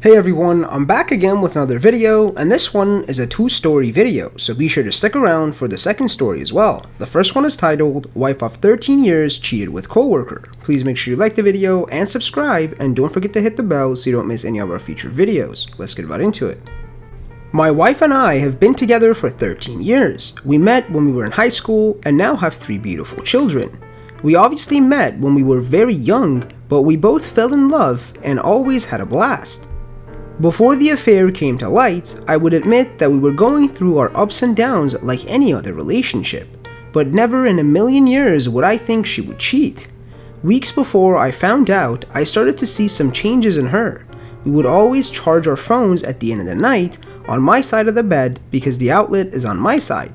Hey everyone, I'm back again with another video, and this one is a two-story video, so be sure to stick around for the second story as well. The first one is titled, Wife of 13 Years Cheated with Coworker. Please make sure you like the video and subscribe, and don't forget to hit the bell so you don't miss any of our future videos. Let's get right into it. My wife and I have been together for 13 years. We met when we were in high school and now have 3 beautiful children. We obviously met when we were very young, but we both fell in love and always had a blast. Before the affair came to light, I would admit that we were going through our ups and downs like any other relationship, but never in a million years would I think she would cheat. Weeks before I found out, I started to see some changes in her. We would always charge our phones at the end of the night on my side of the bed because the outlet is on my side.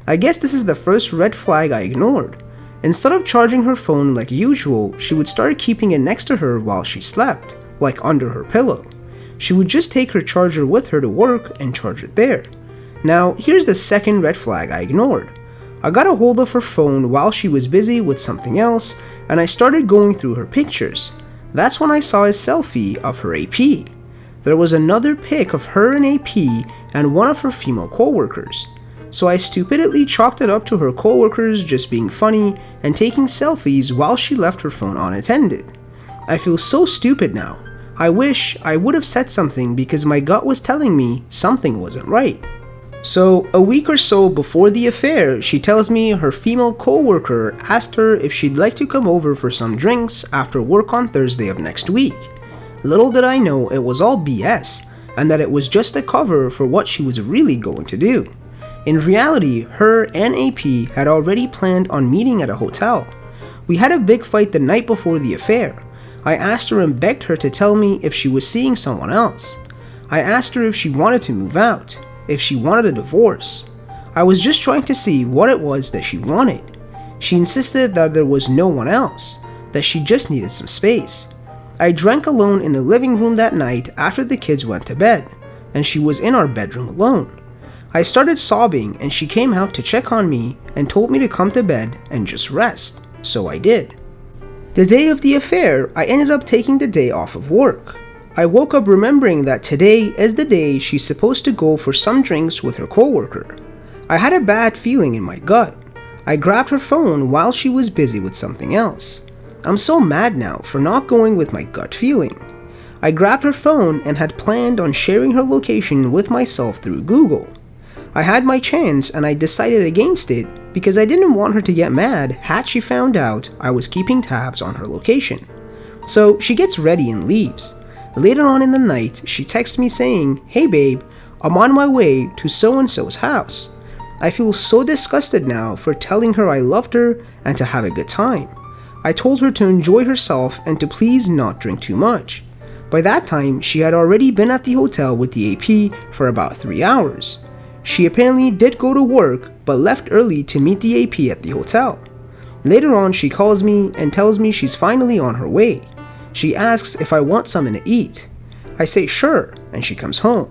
I guess this is the first red flag I ignored. Instead of charging her phone like usual, she would start keeping it next to her while she slept, like under her pillow. She would just take her charger with her to work and charge it there. Now, here's the second red flag I ignored. I got a hold of her phone while she was busy with something else, and I started going through her pictures. That's when I saw a selfie of her AP. There was another pic of her and AP and one of her female coworkers. So I stupidly chalked it up to her coworkers just being funny and taking selfies while she left her phone unattended. I feel so stupid now. I wish I would have said something because my gut was telling me something wasn't right. So, a week or so before the affair, she tells me her female coworker asked her if she'd like to come over for some drinks after work on Thursday of next week. Little did I know it was all BS, and that it was just a cover for what she was really going to do. In reality, her and AP had already planned on meeting at a hotel. We had a big fight the night before the affair. I asked her and begged her to tell me if she was seeing someone else. I asked her if she wanted to move out, if she wanted a divorce. I was just trying to see what it was that she wanted. She insisted that there was no one else, that she just needed some space. I drank alone in the living room that night after the kids went to bed, and she was in our bedroom alone. I started sobbing and she came out to check on me and told me to come to bed and just rest, so I did. The day of the affair, I ended up taking the day off of work. I woke up remembering that today is the day she's supposed to go for some drinks with her coworker. I had a bad feeling in my gut. I grabbed her phone while she was busy with something else. I'm so mad now for not going with my gut feeling. I grabbed her phone and had planned on sharing her location with myself through Google. I had my chance and I decided against it because I didn't want her to get mad had she found out I was keeping tabs on her location. So she gets ready and leaves. Later on in the night, she texts me saying, "Hey babe, I'm on my way to so-and-so's house." I feel so disgusted now for telling her I loved her and to have a good time. I told her to enjoy herself and to please not drink too much. By that time, she had already been at the hotel with the AP for about 3 hours. She apparently did go to work, but left early to meet the AP at the hotel. Later on, she calls me and tells me she's finally on her way. She asks if I want something to eat. I say sure, and she comes home.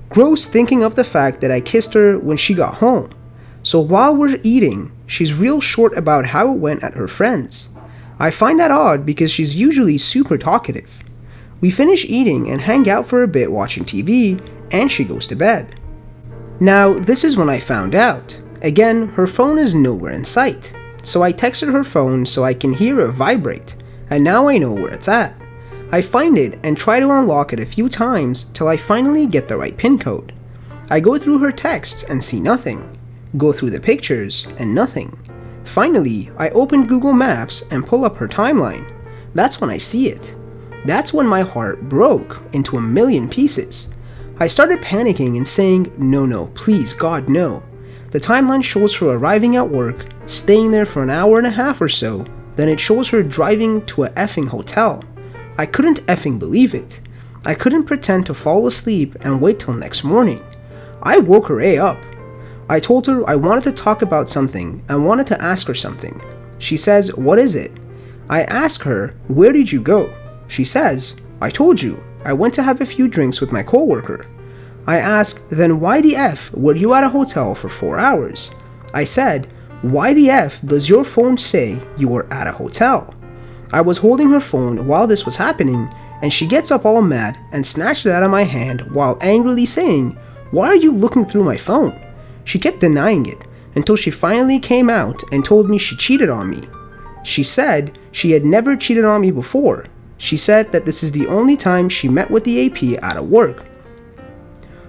Gross thinking of the fact that I kissed her when she got home. So while we're eating, she's real short about how it went at her friends. I find that odd because she's usually super talkative. We finish eating and hang out for a bit watching TV, and she goes to bed. Now, this is when I found out. Again, her phone is nowhere in sight. So I texted her phone so I can hear it vibrate, and now I know where it's at. I find it and try to unlock it a few times till I finally get the right pin code. I go through her texts and see nothing. Go through the pictures and nothing. Finally, I open Google Maps and pull up her timeline. That's when I see it. That's when my heart broke into a million pieces. I started panicking and saying, no, please, God, no. The timeline shows her arriving at work, staying there for an hour and a half or so, then it shows her driving to a effing hotel. I couldn't effing believe it. I couldn't pretend to fall asleep and wait till next morning. I woke her up. I told her I wanted to talk about something and wanted to ask her something. She says, "What is it?" I ask her, "Where did you go?" She says, "I told you. I went to have a few drinks with my coworker." I asked, "Then why the F were you at a hotel for 4 hours?" I said, "Why the F does your phone say you were at a hotel?" I was holding her phone while this was happening, and she gets up all mad and snatched it out of my hand while angrily saying, "Why are you looking through my phone?" She kept denying it until she finally came out and told me she cheated on me. She said she had never cheated on me before. She said that this is the only time she met with the AP out of work.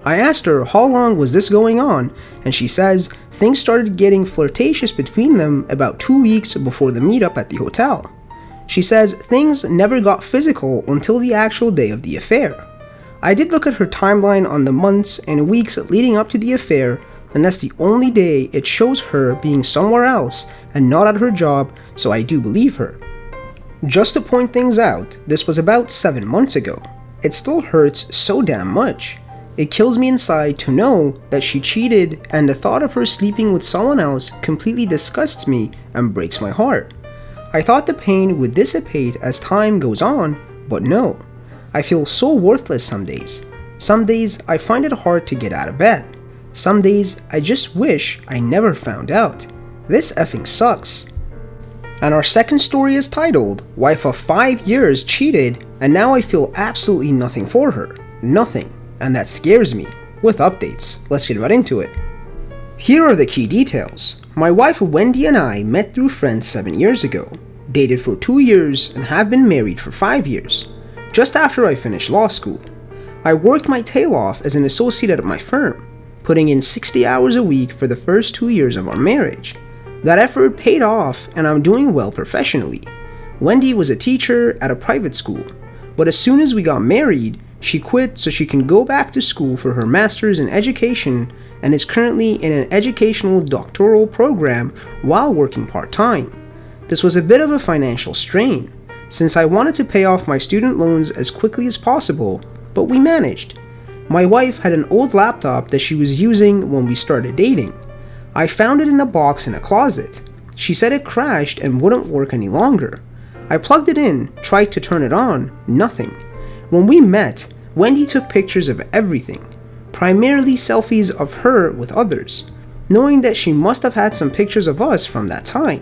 I asked her how long was this going on, and she says things started getting flirtatious between them about 2 weeks before the meetup at the hotel. She says things never got physical until the actual day of the affair. I did look at her timeline on the months and weeks leading up to the affair, and that's the only day it shows her being somewhere else and not at her job, so I do believe her. Just to point things out, this was about 7 months ago. It still hurts so damn much. It kills me inside to know that she cheated, and the thought of her sleeping with someone else completely disgusts me and breaks my heart. I thought the pain would dissipate as time goes on, but no. I feel so worthless some days. Some days I find it hard to get out of bed. Some days I just wish I never found out. This effing sucks. And our second story is titled, "Wife of 5 years cheated and now I feel absolutely nothing for her." Nothing. And that scares me. With updates, let's get right into it. Here are the key details. My wife Wendy and I met through friends 7 years ago, dated for 2 years, and have been married for 5 years. Just after I finished law school, I worked my tail off as an associate at my firm, putting in 60 hours a week for the first 2 years of our marriage. That effort paid off, and I'm doing well professionally. Wendy was a teacher at a private school, but as soon as we got married, she quit so she can go back to school for her master's in education and is currently in an educational doctoral program while working part-time. This was a bit of a financial strain, since I wanted to pay off my student loans as quickly as possible, but we managed. My wife had an old laptop that she was using when we started dating. I found it in a box in a closet. She said it crashed and wouldn't work any longer. I plugged it in, tried to turn it on, nothing. When we met, Wendy took pictures of everything, primarily selfies of her with others, knowing that she must have had some pictures of us from that time.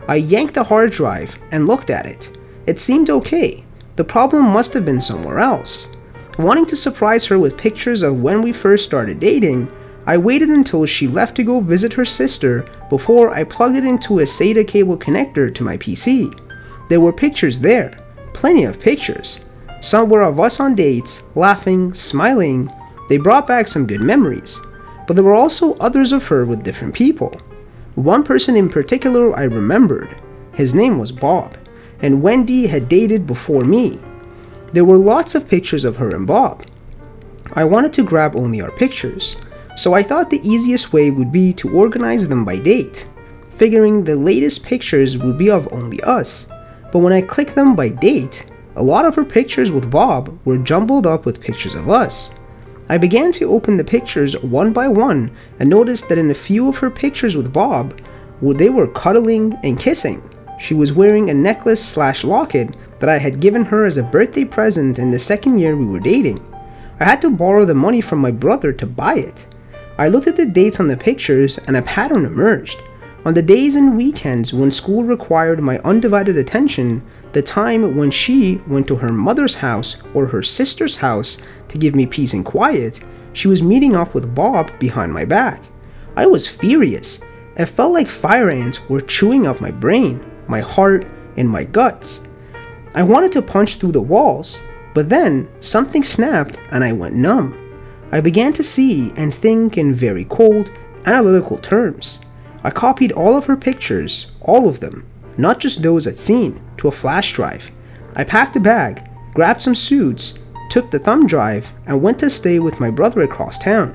I yanked the hard drive and looked at it. It seemed okay. The problem must have been somewhere else. Wanting to surprise her with pictures of when we first started dating, I waited until she left to go visit her sister before I plugged it into a SATA cable connector to my PC. There were pictures there, plenty of pictures. Some were of us on dates, laughing, smiling. They brought back some good memories. But there were also others of her with different people. One person in particular I remembered. His name was Bob, and Wendy had dated before me. There were lots of pictures of her and Bob. I wanted to grab only our pictures, so I thought the easiest way would be to organize them by date, figuring the latest pictures would be of only us. But when I clicked them by date, a lot of her pictures with Bob were jumbled up with pictures of us. I began to open the pictures one by one and noticed that in a few of her pictures with Bob, they were cuddling and kissing. She was wearing a necklace/locket that I had given her as a birthday present in the second year we were dating. I had to borrow the money from my brother to buy it. I looked at the dates on the pictures and a pattern emerged. On the days and weekends when school required my undivided attention, the time when she went to her mother's house or her sister's house to give me peace and quiet, she was meeting up with Bob behind my back. I was furious. It felt like fire ants were chewing up my brain, my heart, and my guts. I wanted to punch through the walls, but then something snapped and I went numb. I began to see and think in very cold, analytical terms. I copied all of her pictures, all of them, not just those I'd seen, to a flash drive. I packed a bag, grabbed some suits, took the thumb drive, and went to stay with my brother across town.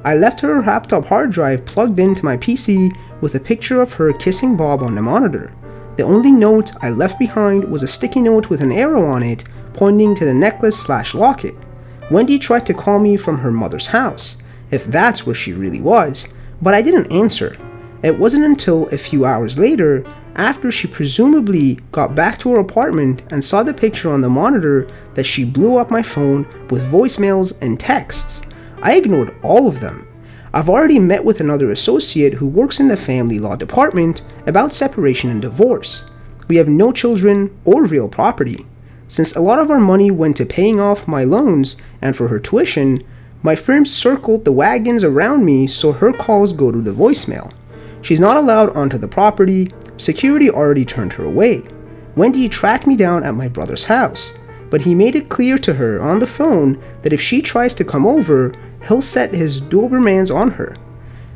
I left her laptop hard drive plugged into my PC with a picture of her kissing Bob on the monitor. The only note I left behind was a sticky note with an arrow on it pointing to the necklace/locket. Wendy tried to call me from her mother's house, if that's where she really was, but I didn't answer. It wasn't until a few hours later, after she presumably got back to her apartment and saw the picture on the monitor, that she blew up my phone with voicemails and texts. I ignored all of them. I've already met with another associate who works in the family law department about separation and divorce. We have no children or real property. Since a lot of our money went to paying off my loans and for her tuition, my firm circled the wagons around me so her calls go to the voicemail. She's not allowed onto the property. Security already turned her away. Wendy tracked me down at my brother's house, but he made it clear to her on the phone that if she tries to come over, he'll set his Dobermans on her.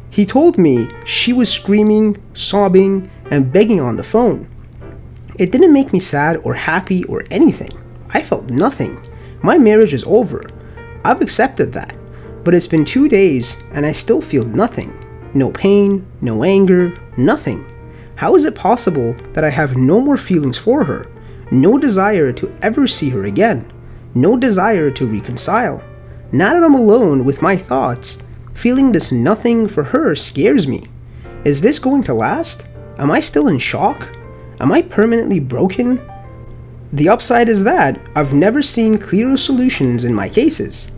He told me she was screaming, sobbing, and begging on the phone. It didn't make me sad or happy or anything. I felt nothing. My marriage is over. I've accepted that. But it's been 2 days and I still feel nothing. No pain, no anger, nothing. How is it possible that I have no more feelings for her? No desire to ever see her again? No desire to reconcile? Now that I'm alone with my thoughts, feeling this nothing for her scares me. Is this going to last? Am I still in shock? Am I permanently broken? The upside is that I've never seen clearer solutions in my cases.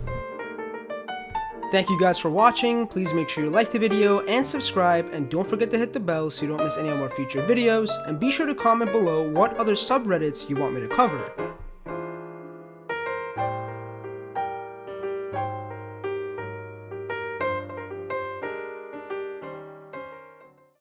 Thank you guys for watching. Please make sure you like the video and subscribe, and don't forget to hit the bell so you don't miss any of our future videos, and be sure to comment below what other subreddits you want me to cover.